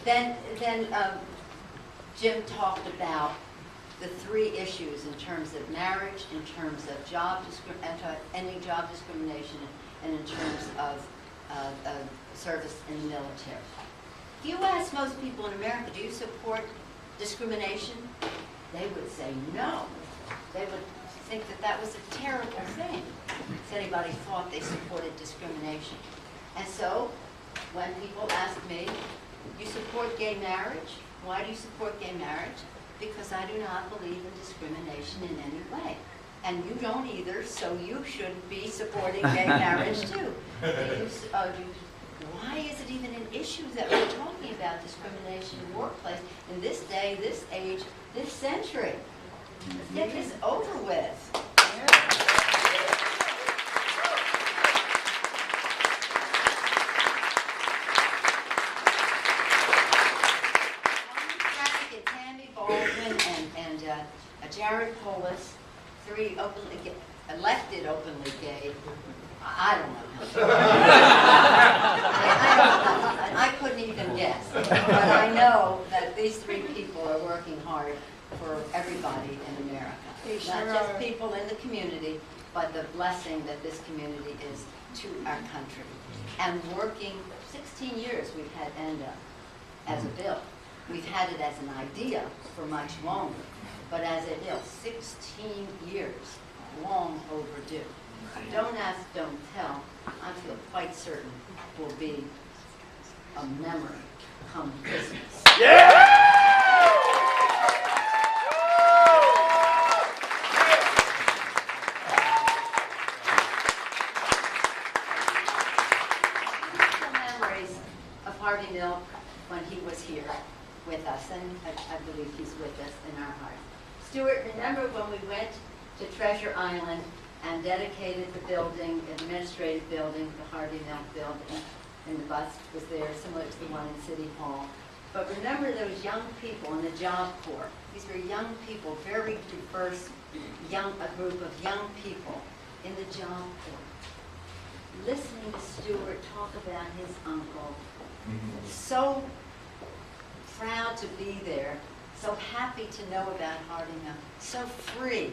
Then Jim talked about the three issues in terms of marriage, in terms of ending job discrimination, and in terms of service in the military. If you ask most people in America, do you support discrimination? They would say no. They would think that that was a terrible thing if anybody thought they supported discrimination. And so, when people ask me, you support gay marriage? Why do you support gay marriage? Because I do not believe in discrimination in any way. And you don't either, so you should be supporting gay marriage too. Why is it even an issue that we're talking about discrimination in the workplace in this day, this age, this century? Let's get this over with. Jared Polis, three elected openly gay. I don't know. I couldn't even guess. But I know that these three people are working hard for everybody in America. Not just people in the community, but the blessing that this community is to our country. And working 16 years we've had ENDA as a bill. We've had it as an idea for much longer. But as a bill, 16 years, long overdue. Don't ask, don't tell. I feel quite certain will be a memory come Christmas. Yeah! Memories of Harvey Milk when he was here with us, and I believe he's with us in our heart. Stuart, remember when we went to Treasure Island and dedicated the building, administrative building, the Harvey Milk building, and the bust was there, similar to the one in City Hall. But remember those young people in the Job Corps. These were young people, very diverse, a group of young people in the Job Corps. Listening to Stuart talk about his uncle, so proud to be there, so happy to know about Harvey Milk, so free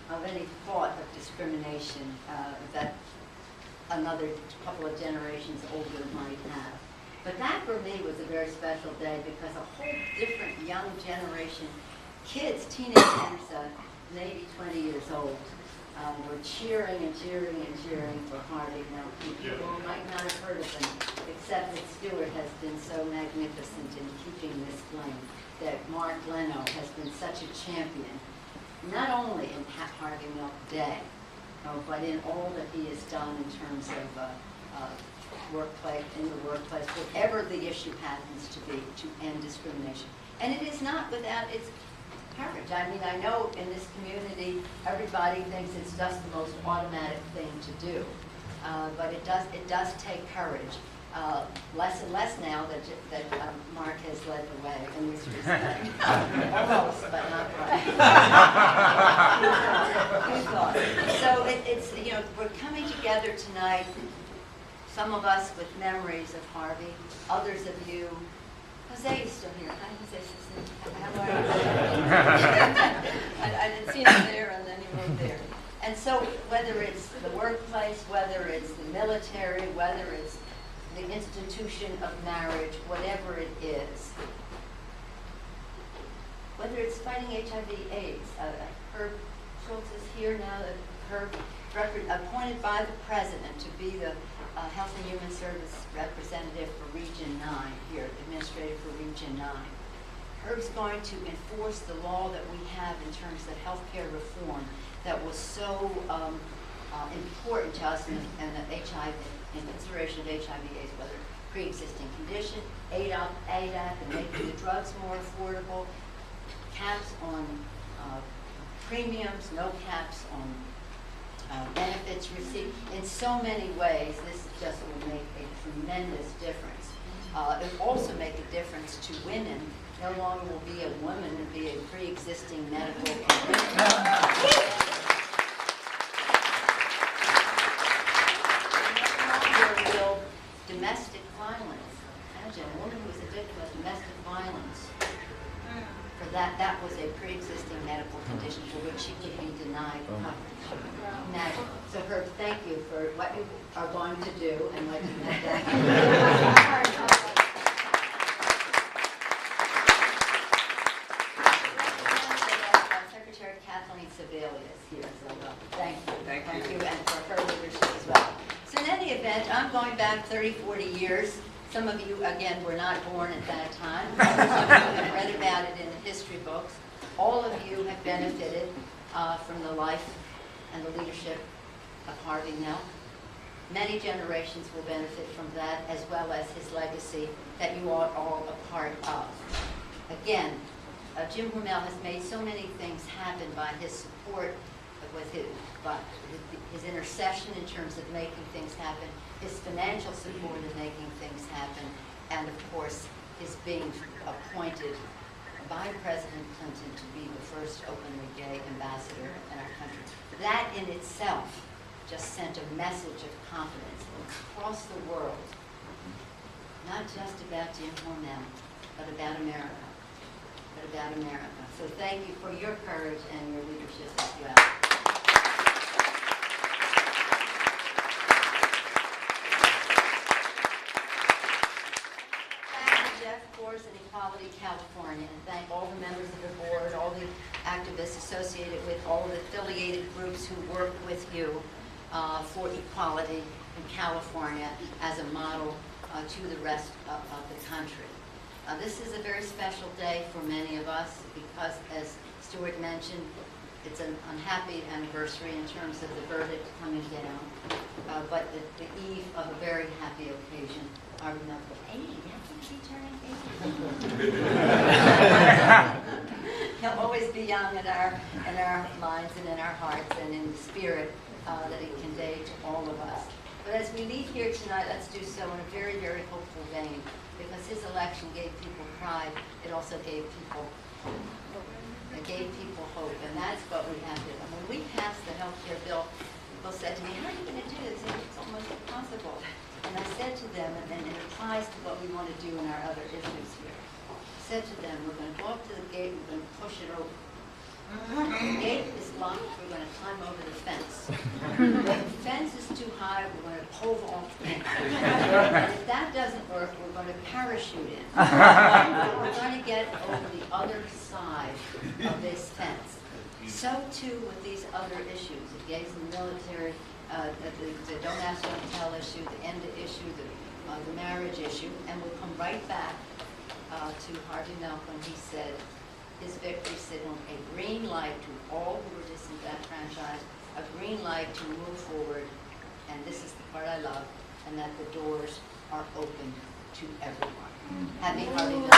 of any thought of discrimination that another couple of generations older might have. But that for me was a very special day because a whole different young generation, kids, teenagers, maybe 20 years old, were cheering and cheering and cheering for Harvey Milk. People might not have heard of them, except that Stuart has been so magnificent in keeping this flame, that Mark Leno has been such a champion, not only in Harvey Milk Day, but in all that he has done in terms of workplace, in the workplace, whatever the issue happens to be, to end discrimination. And it is not without its courage. I mean, I know in this community, everybody thinks it's just the most automatic thing to do, but it does take courage. Less and less now that Mark has led the way in this respect. Almost, but not quite. So it's, we're coming together tonight, some of us with memories of Harvey, others of you. Jose is still here. Hi, Jose. How are you? I didn't see him there, and then he wrote there. And so whether it's the workplace, whether it's the military, whether it's the institution of marriage, whatever it is, whether it's fighting HIV/AIDS. Herb Schultz is here now. Herb, appointed by the president to be the Health and Human Service representative for Region 9 here, administrator for Region 9. Herb's going to enforce the law that we have in terms of healthcare reform that was so important to us in HIV, in consideration of HIV/AIDS, whether pre-existing condition, ADAP, and making the drugs more affordable, caps on premiums, no caps on benefits received. In so many ways, this just will make a tremendous difference. It will also make a difference to women. No longer will be a woman, it will be a pre-existing medical condition. Domestic violence. imagine a woman who was a victim of domestic violence, for that was a pre-existing medical condition for which she could be denied coverage. Imagine. So Herb, thank you for what you are going to do and what you have done. Secretary Kathleen Sebelius is here, so thank you. Thank you, and for her leadership as well. So in any event, I'm going back 30, 40 years. Some of you, again, were not born at that time. Others of you have read about it in the history books. All of you have benefited from the life and the leadership of Harvey Milk. Many generations will benefit from that, as well as his legacy that you are all a part of. Again, Jim Hormel has made so many things happen by his support with his intercession in terms of making things happen, his financial support in making things happen, and of course, his being appointed by President Clinton to be the first openly gay ambassador in our country. That in itself just sent a message of confidence across the world, not just about Jim Hormel, but about America. So thank you for your courage and your leadership as well. Thank Jeff Force and Equality California, and thank all the members of the board, all the activists associated with all the affiliated groups who work with you for equality in California as a model to the rest of the country. This is a very special day for many of us because, as Stuart mentioned, it's an unhappy anniversary in terms of the verdict coming down, but the eve of a very happy occasion. Are we not 80? He'll always be young in our minds and in our hearts and in the spirit that he conveyed to all of us. But as we leave here tonight, let's do so in a very, very hopeful vein, because his election gave people pride. It also gave people hope. It gave people hope, and that's what we have to do. When we passed the health care bill, people said to me, how are you going to do this? It's almost impossible. And I said to them, and it applies to what we want to do in our other issues here. I said to them, we're going to go up to the gate, we're going to push it open. The gate is locked, we're going to climb over the fence. If the fence is too high, we're going to pull off the fence. And if that doesn't work, we're going to parachute in. We're going to get over the other side of this fence. So too with these other issues, the gays in the military, the don't ask, don't tell issue, the ENDA issue, the marriage issue, and we'll come right back to Harvey Milk when he said, his victory signaled a green light to all who were disenfranchised, a green light to move forward, and this is the part I love, and that the doors are open to everyone. Happy Harvey Milk.